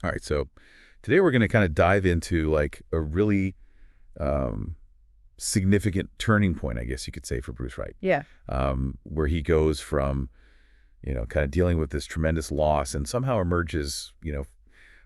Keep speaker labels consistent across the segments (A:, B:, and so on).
A: All right, so today we're going to kind of dive into like a really um, significant turning point, I guess you could say, for Bruce Wright,
B: Yeah.
A: where he goes from, kind of dealing with this tremendous loss and somehow emerges,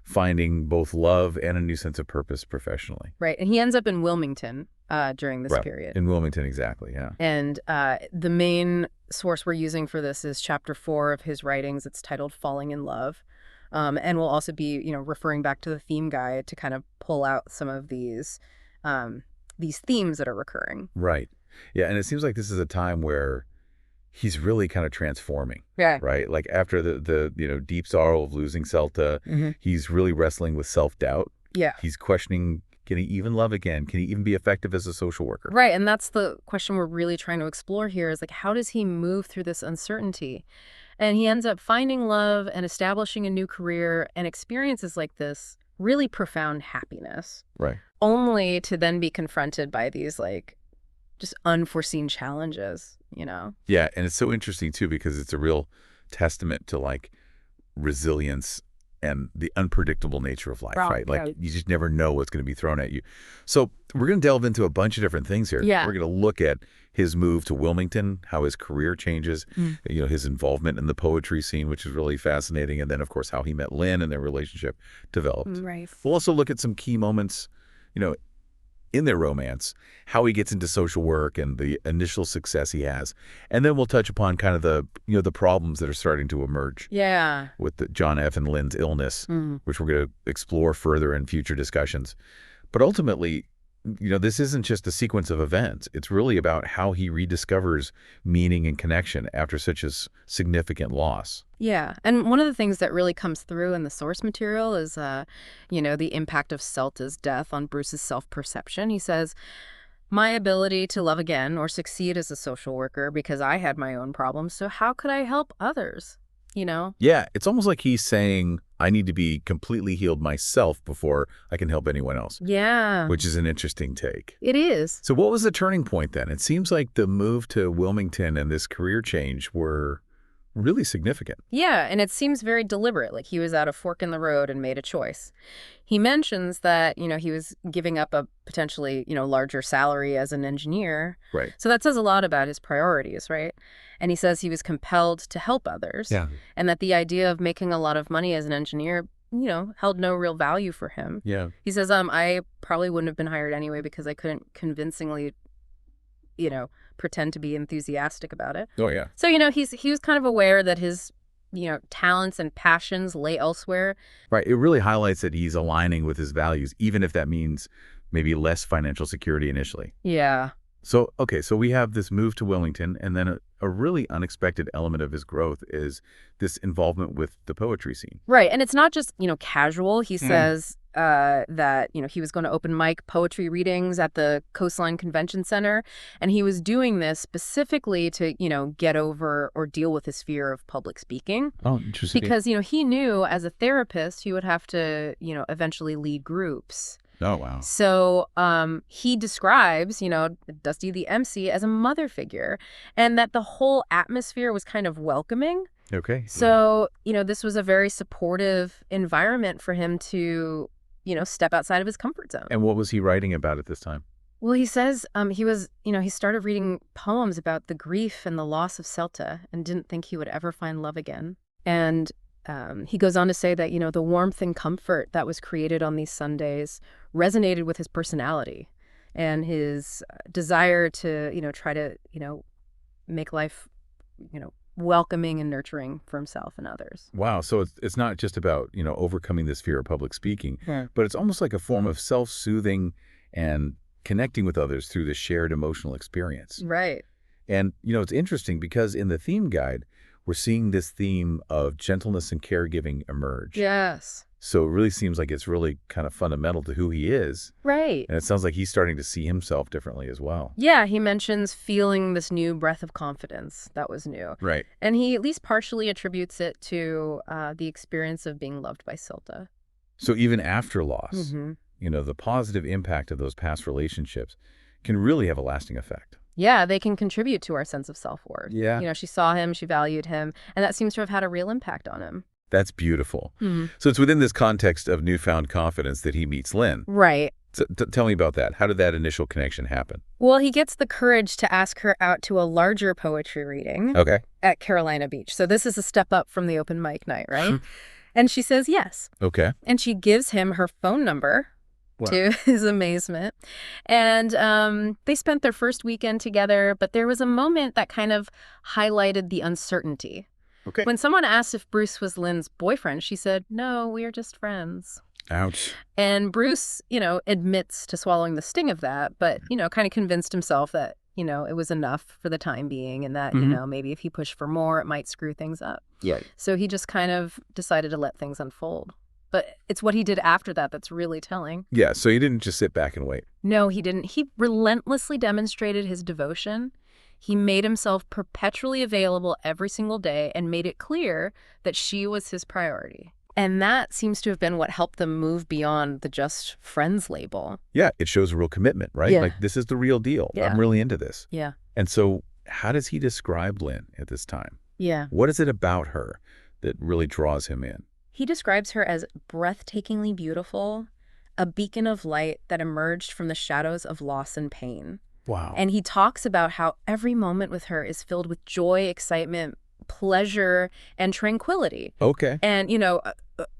A: finding both love and a new sense of purpose professionally.
B: Right. And he ends up in Wilmington during this
A: Right.
B: period.
A: In Wilmington, exactly, yeah.
B: And the main source we're using for this is chapter 4 of his writings. It's titled Falling in Love. And we'll also be, referring back to the theme guide to kind of pull out some of these themes that are recurring.
A: Right. Yeah, and it seems like this is a time where he's really kind of transforming.
B: Yeah.
A: Right? Like after the deep sorrow of losing Celta, he's really wrestling with self-doubt.
B: Yeah.
A: He's questioning, can he even love again? Can he even be effective as a social worker?
B: Right. And that's the question we're really trying to explore here is like, how does he move through this uncertainty? And he ends up finding love and establishing a new career and experiences like this really profound happiness.
A: Right.
B: Only to then be confronted by these like just unforeseen challenges,
A: Yeah, and it's so interesting too because it's a real testament to like resilience and the unpredictable nature of life, right? Like you just never know what's going to be thrown at you. So we're going to delve into a bunch of different things here.
B: Yeah.
A: We're going to look at his move to Wilmington, how his career changes, his involvement in the poetry scene, which is really fascinating. And then, of course, how he met Lynn and their relationship developed.
B: Right.
A: We'll also look at some key moments, in their romance, how he gets into social work and the initial success he has. And then we'll touch upon kind of the problems that are starting to emerge.
B: Yeah.
A: With the John F. and Lynn's illness, which we're going to explore further in future discussions. But ultimately, this isn't just a sequence of events. It's really about how he rediscovers meaning and connection after such a significant loss.
B: Yeah. And one of the things that really comes through in the source material is, the impact of Celta's death on Bruce's self-perception. He says, my ability to love again or succeed as a social worker because I had my own problems. So how could I help others?
A: Yeah, it's almost like he's saying, I need to be completely healed myself before I can help anyone else.
B: Yeah.
A: Which is an interesting take.
B: It is.
A: So what was the turning point then? It seems like the move to Wilmington and this career change were really significant.
B: Yeah, and it seems very deliberate, like he was at a fork in the road and made a choice. He mentions that, he was giving up a potentially, larger salary as an engineer.
A: Right.
B: So that says a lot about his priorities, right? And he says he was compelled to help others.
A: Yeah.
B: And that the idea of making a lot of money as an engineer, held no real value for him.
A: Yeah.
B: He says, I probably wouldn't have been hired anyway because I couldn't convincingly, pretend to be enthusiastic about it.
A: Oh, yeah.
B: So, he was kind of aware that his, talents and passions lay elsewhere.
A: Right. It really highlights that he's aligning with his values, even if that means maybe less financial security initially.
B: Yeah.
A: So, okay, so we have this move to Wilmington, and then a really unexpected element of his growth is this involvement with the poetry scene.
B: Right. And it's not just, casual. He says that, he was going to open mic poetry readings at the Coastline Convention Center. And he was doing this specifically to, get over or deal with his fear of public speaking.
A: Oh, interesting.
B: Because, he knew as a therapist, he would have to, eventually lead groups.
A: Oh, wow.
B: So he describes, Dusty the MC as a mother figure and that the whole atmosphere was kind of welcoming.
A: Okay.
B: So, this was a very supportive environment for him to, step outside of his comfort zone.
A: And what was he writing about at this time?
B: Well, he says he started reading poems about the grief and the loss of Celta and didn't think he would ever find love again. And he goes on to say that, the warmth and comfort that was created on these Sundays resonated with his personality and his desire to, try to, make life, welcoming and nurturing for himself and others.
A: Wow. So it's not just about, overcoming this fear of public speaking, but it's almost like a form of self-soothing and connecting with others through the shared emotional experience.
B: Right.
A: And, it's interesting because in the theme guide, we're seeing this theme of gentleness and caregiving emerge.
B: Yes.
A: So it really seems like it's really kind of fundamental to who he is.
B: Right.
A: And it sounds like he's starting to see himself differently as well.
B: Yeah, he mentions feeling this new breath of confidence that was new.
A: Right.
B: And he at least partially attributes it to the experience of being loved by Celta.
A: So even after loss, the positive impact of those past relationships can really have a lasting effect.
B: Yeah, they can contribute to our sense of self-worth.
A: Yeah.
B: She saw him, she valued him, and that seems to have had a real impact on him.
A: That's beautiful.
B: Hmm.
A: So it's within this context of newfound confidence that he meets Lynn.
B: Right.
A: So, tell me about that. How did that initial connection happen?
B: Well, he gets the courage to ask her out to a larger poetry reading
A: Okay.
B: at Carolina Beach. So this is a step up from the open mic night, right? And she says yes.
A: Okay.
B: And she gives him her phone number,
A: Wow.
B: to his amazement. And they spent their first weekend together, but there was a moment that kind of highlighted the uncertainty.
A: Okay.
B: When someone asked if Bruce was Lynn's boyfriend, she said, "No, we are just friends."
A: Ouch.
B: And Bruce, admits to swallowing the sting of that, but, kind of convinced himself that, it was enough for the time being and that, maybe if he pushed for more, it might screw things up.
A: Yeah.
B: So he just kind of decided to let things unfold. But it's what he did after that that's really telling.
A: Yeah, so he didn't just sit back and wait.
B: No, he didn't. He relentlessly demonstrated his devotion. He made himself perpetually available every single day and made it clear that she was his priority. And that seems to have been what helped them move beyond the just friends label.
A: Yeah, it shows a real commitment, right?
B: Yeah.
A: Like, this is the real deal.
B: Yeah.
A: I'm really into this.
B: Yeah.
A: And so how does he describe Lynn at this time?
B: Yeah.
A: What is it about her that really draws him in?
B: He describes her as breathtakingly beautiful, a beacon of light that emerged from the shadows of loss and pain.
A: Wow.
B: And he talks about how every moment with her is filled with joy, excitement, pleasure, and tranquility.
A: Okay.
B: And,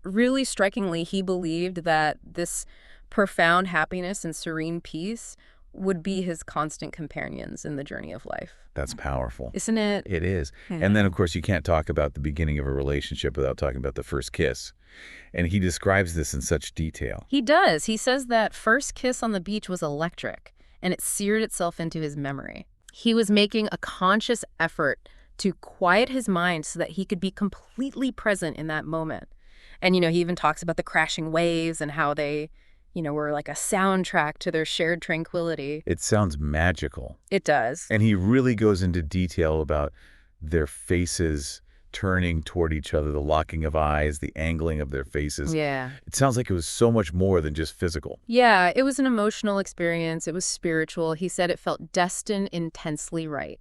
B: really strikingly, he believed that this profound happiness and serene peace would be his constant companions in the journey of life.
A: That's powerful.
B: Isn't it?
A: It is.
B: Yeah.
A: And then, of course, you can't talk about the beginning of a relationship without talking about the first kiss. And he describes this in such detail.
B: He does. He says that first kiss on the beach was electric, and it seared itself into his memory. He was making a conscious effort to quiet his mind so that he could be completely present in that moment. And, he even talks about the crashing waves and how they, were like a soundtrack to their shared tranquility.
A: It sounds magical.
B: It does.
A: And he really goes into detail about their faces turning toward each other, the locking of eyes, the angling of their faces.
B: Yeah.
A: It sounds like it was so much more than just physical.
B: Yeah, it was an emotional experience. It was spiritual. He said it felt destined intensely right.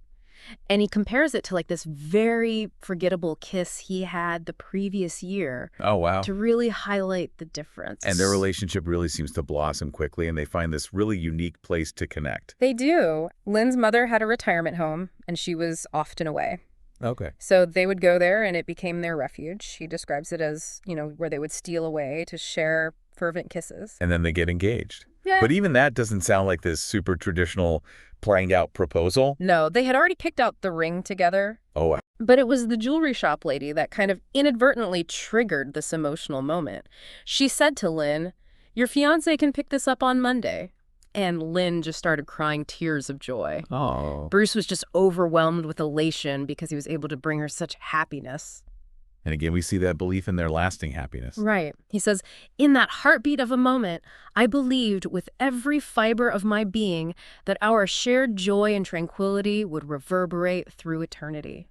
B: And he compares it to like this very forgettable kiss he had the previous year.
A: Oh, wow.
B: To really highlight the difference.
A: And their relationship really seems to blossom quickly, and they find this really unique place to connect.
B: They do. Lynn's mother had a retirement home, and she was often away.
A: Okay.
B: So they would go there, and it became their refuge. He describes it as, where they would steal away to share fervent kisses.
A: And then they get engaged.
B: Yeah.
A: But even that doesn't sound like this super traditional planned out proposal.
B: No, they had already picked out the ring together.
A: Oh, wow.
B: But it was the jewelry shop lady that kind of inadvertently triggered this emotional moment. She said to Lynn, "Your fiance can pick this up on Monday." And Lynn just started crying tears of joy.
A: Oh.
B: Bruce was just overwhelmed with elation because he was able to bring her such happiness.
A: And again, we see that belief in their lasting happiness.
B: Right. He says, "In that heartbeat of a moment, I believed with every fiber of my being that our shared joy and tranquility would reverberate through eternity."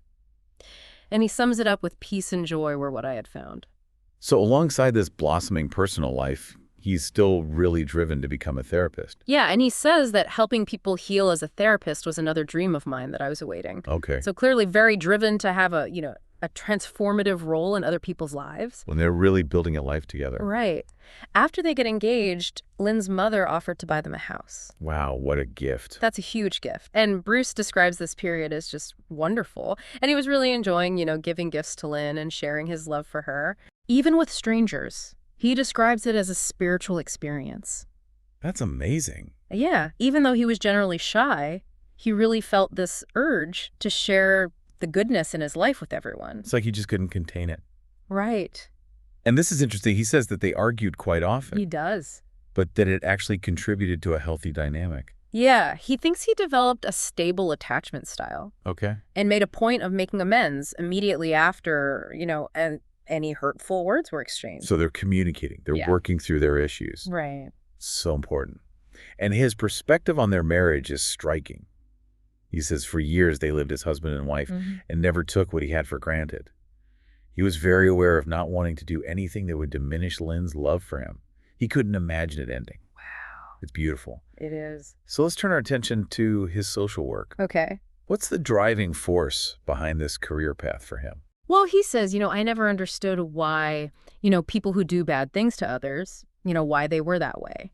B: And he sums it up with peace and joy were what I had found.
A: So alongside this blossoming personal life, he's still really driven to become a therapist.
B: Yeah, and he says that helping people heal as a therapist was another dream of mine that I was awaiting.
A: Okay.
B: So clearly very driven to have a transformative role in other people's lives.
A: When they're really building a life together.
B: Right. After they get engaged, Lynn's mother offered to buy them a house.
A: Wow, what a gift.
B: That's a huge gift. And Bruce describes this period as just wonderful. And he was really enjoying, giving gifts to Lynn and sharing his love for her. Even with strangers, he describes it as a spiritual experience.
A: That's amazing.
B: Yeah. Even though he was generally shy, he really felt this urge to share the goodness in his life with everyone.
A: It's like he just couldn't contain it.
B: Right.
A: And this is interesting. He says that they argued quite often.
B: He does.
A: But that it actually contributed to a healthy dynamic.
B: Yeah, he thinks he developed a stable attachment style.
A: Okay.
B: And made a point of making amends immediately after, any hurtful words were exchanged.
A: So they're communicating. They're working through their issues.
B: Right.
A: So important. And his perspective on their marriage is striking. He says for years they lived as husband and wife and never took what he had for granted. He was very aware of not wanting to do anything that would diminish Lynn's love for him. He couldn't imagine it ending. Wow. It's beautiful.
B: It is.
A: So let's turn our attention to his social work.
B: Okay.
A: What's the driving force behind this career path for him?
B: Well, he says, I never understood why, people who do bad things to others, why they were that way.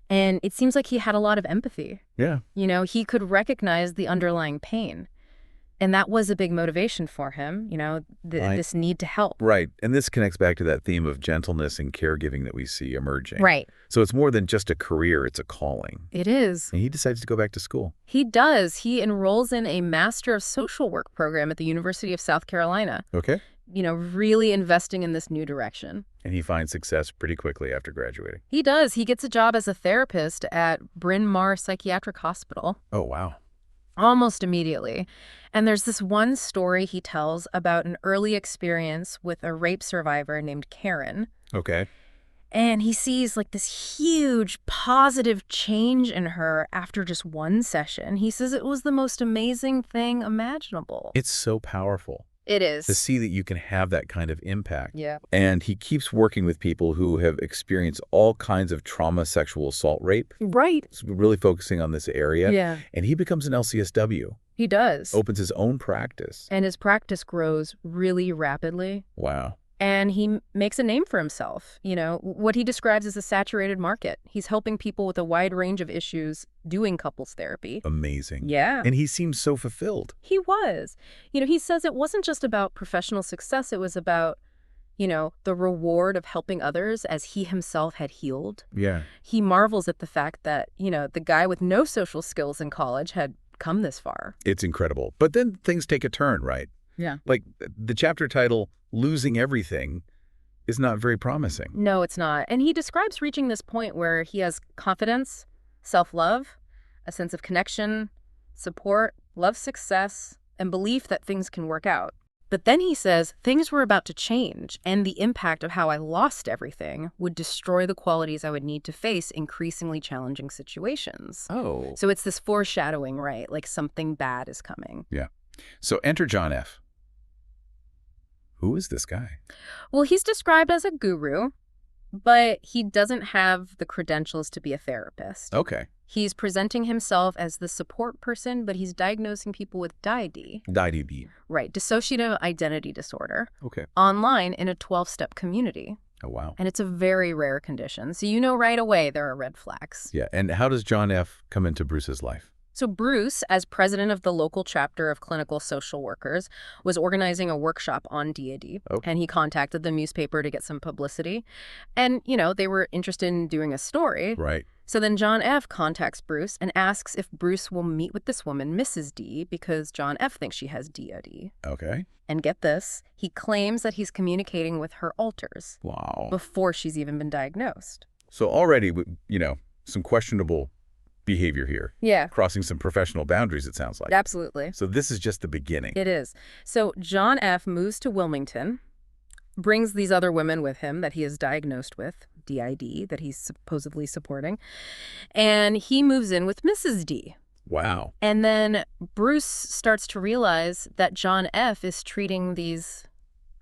B: And it seems like he had a lot of empathy.
A: Yeah.
B: He could recognize the underlying pain. And that was a big motivation for him,
A: Right.
B: this need to help.
A: Right. And this connects back to that theme of gentleness and caregiving that we see emerging.
B: Right.
A: So it's more than just a career, it's a calling.
B: It is.
A: And he decides to go back to school.
B: He does. He enrolls in a Master of Social Work program at the University of South Carolina,
A: Okay.
B: really investing in this new direction.
A: And he finds success pretty quickly after graduating.
B: He does. He gets a job as a therapist at Bryn Mawr Psychiatric Hospital.
A: Oh, wow.
B: Almost immediately. And there's this one story he tells about an early experience with a rape survivor named Karen.
A: Okay.
B: And he sees like this huge positive change in her after just one session. He says it was the most amazing thing imaginable.
A: It's so powerful
B: It is.
A: to see that you can have that kind of impact.
B: Yeah.
A: And he keeps working with people who have experienced all kinds of trauma, sexual assault, rape.
B: Right.
A: So really focusing on this area.
B: Yeah.
A: And he becomes an LCSW,
B: He does.
A: opens his own practice.
B: And his practice grows really rapidly.
A: Wow.
B: And he makes a name for himself, what he describes as a saturated market. He's helping people with a wide range of issues doing couples therapy.
A: Amazing.
B: Yeah.
A: And he seems so fulfilled.
B: He was. He says it wasn't just about professional success. It was about, the reward of helping others as he himself had healed.
A: Yeah.
B: He marvels at the fact that, the guy with no social skills in college had come this far.
A: It's incredible. But then things take a turn, right?
B: Yeah.
A: Like the chapter title, Losing Everything, is not very promising.
B: No, it's not. And he describes reaching this point where he has confidence, self-love, a sense of connection, support, love, success, and belief that things can work out. But then he says things were about to change, and the impact of how I lost everything would destroy the qualities I would need to face increasingly challenging situations.
A: Oh.
B: So it's this foreshadowing, right? Like something bad is coming.
A: Yeah. So enter John F. Who is this guy?
B: Well, he's described as a guru, but he doesn't have the credentials to be a therapist.
A: Okay.
B: He's presenting himself as the support person, but he's diagnosing people with DID.
A: DID.
B: Right, dissociative identity disorder,
A: Okay.
B: online in a 12-step community.
A: Oh, wow.
B: And it's a very rare condition, so right away there are red flags.
A: Yeah. And how does John F. come into Bruce's life?
B: So Bruce, as president of the local chapter of clinical social workers, was organizing a workshop on DID,
A: Okay.
B: and he contacted the newspaper to get some publicity. And, they were interested in doing a story.
A: Right.
B: So then John F. contacts Bruce and asks if Bruce will meet with this woman, Mrs. D, because John F. thinks she has DID.
A: Okay.
B: And get this, he claims that he's communicating with her alters
A: Wow.
B: before she's even been diagnosed.
A: So already, some questionable behavior here.
B: Yeah,
A: Crossing some professional boundaries, it sounds like.
B: absolutely.
A: So this is just the beginning.
B: It is. So John F. moves to Wilmington, brings these other women with him that he is diagnosed with, DID, that he's supposedly supporting, and he moves in with Mrs. D.
A: Wow.
B: And then Bruce starts to realize that John F. is treating these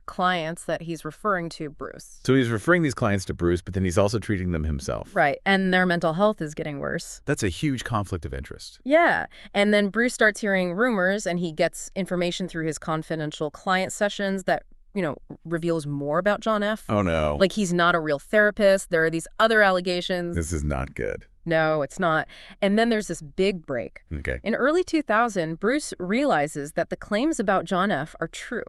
B: clients that he's referring to Bruce.
A: So he's referring these clients to Bruce, but then he's also treating them himself.
B: Right, and their mental health is getting worse.
A: That's a huge conflict of interest.
B: Yeah, and then Bruce starts hearing rumors, and he gets information through his confidential client sessions that, reveals more about John F.
A: Oh, no.
B: Like he's not a real therapist. There are these other allegations.
A: This is not good.
B: No, it's not. And then there's this big break.
A: Okay.
B: In early 2000, Bruce realizes that the claims about John F. are true.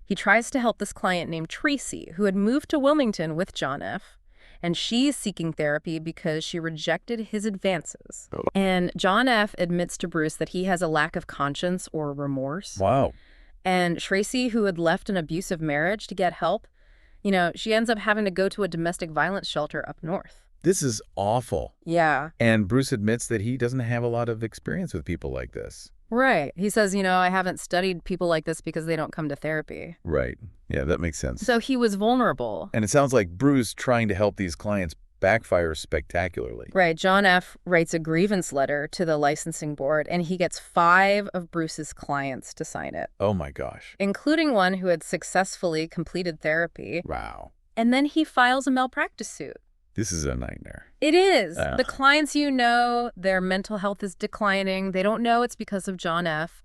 B: He tries to help this client named Tracy, who had moved to Wilmington with John F., and she's seeking therapy because she rejected his advances.
A: Oh.
B: And John F. admits to Bruce that he has a lack of conscience or remorse.
A: Wow.
B: And Tracy, who had left an abusive marriage to get help, she ends up having to go to a domestic violence shelter up north.
A: This is awful.
B: Yeah.
A: And Bruce admits that he doesn't have a lot of experience with people like this.
B: Right. He says, I haven't studied people like this because they don't come to therapy.
A: Right. Yeah, that makes sense.
B: So he was vulnerable.
A: And it sounds like Bruce trying to help these clients backfires spectacularly.
B: Right. John F. writes a grievance letter to the licensing board, and he gets 5 of Bruce's clients to sign it,
A: Oh, my gosh.
B: including one who had successfully completed therapy.
A: Wow.
B: And then he files a malpractice suit.
A: This is a nightmare.
B: It is.
A: Ugh.
B: The clients their mental health is declining. They don't know it's because of John F.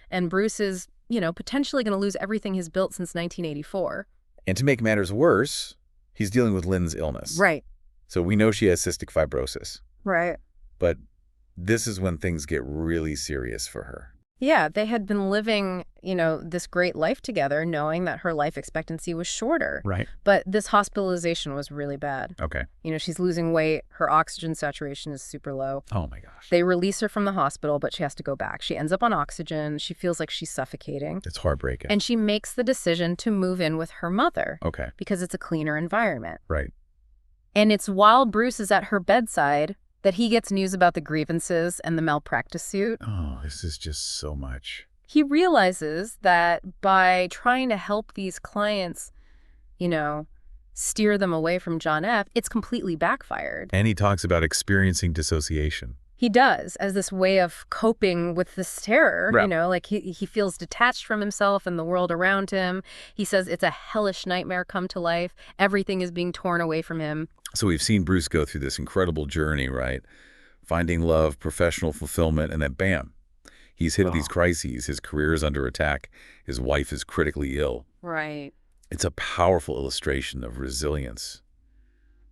B: And Bruce is potentially going to lose everything he's built since 1984.
A: And to make matters worse, he's dealing with Lynn's illness.
B: Right.
A: So we know she has cystic fibrosis.
B: Right.
A: But this is when things get really serious for her.
B: Yeah, they had been living, this great life together, knowing that her life expectancy was shorter.
A: Right.
B: But this hospitalization was really bad.
A: Okay.
B: She's losing weight. Her oxygen saturation is super low.
A: Oh, my gosh.
B: They release her from the hospital, but she has to go back. She ends up on oxygen. She feels like she's suffocating.
A: It's heartbreaking.
B: And she makes the decision to move in with her mother.
A: Okay.
B: Because it's a cleaner environment.
A: Right.
B: And it's while Bruce is at her bedside that he gets news about the grievances and the malpractice suit.
A: Oh, this is just so much.
B: He realizes that by trying to help these clients, steer them away from John F., it's completely backfired.
A: And he talks about experiencing dissociation.
B: He does, as this way of coping with this terror.
A: Right.
B: Like he feels detached from himself and the world around him. He says it's a hellish nightmare come to life. Everything is being torn away from him.
A: So we've seen Bruce go through this incredible journey, right? Finding love, professional fulfillment, and then bam, he's hit these crises. His career is under attack. His wife is critically ill.
B: Right.
A: It's a powerful illustration of resilience,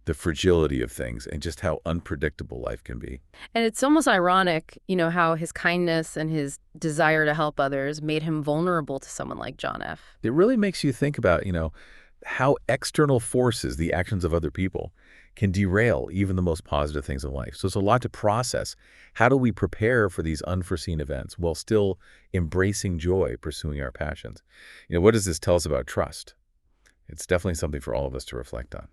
A: the fragility of things, and just how unpredictable life can be.
B: And it's almost ironic, how his kindness and his desire to help others made him vulnerable to someone like John F.
A: It really makes you think about, how external forces, the actions of other people, can derail even the most positive things in life. So it's a lot to process. How do we prepare for these unforeseen events while still embracing joy, pursuing our passions? What does this tell us about trust? It's definitely something for all of us to reflect on.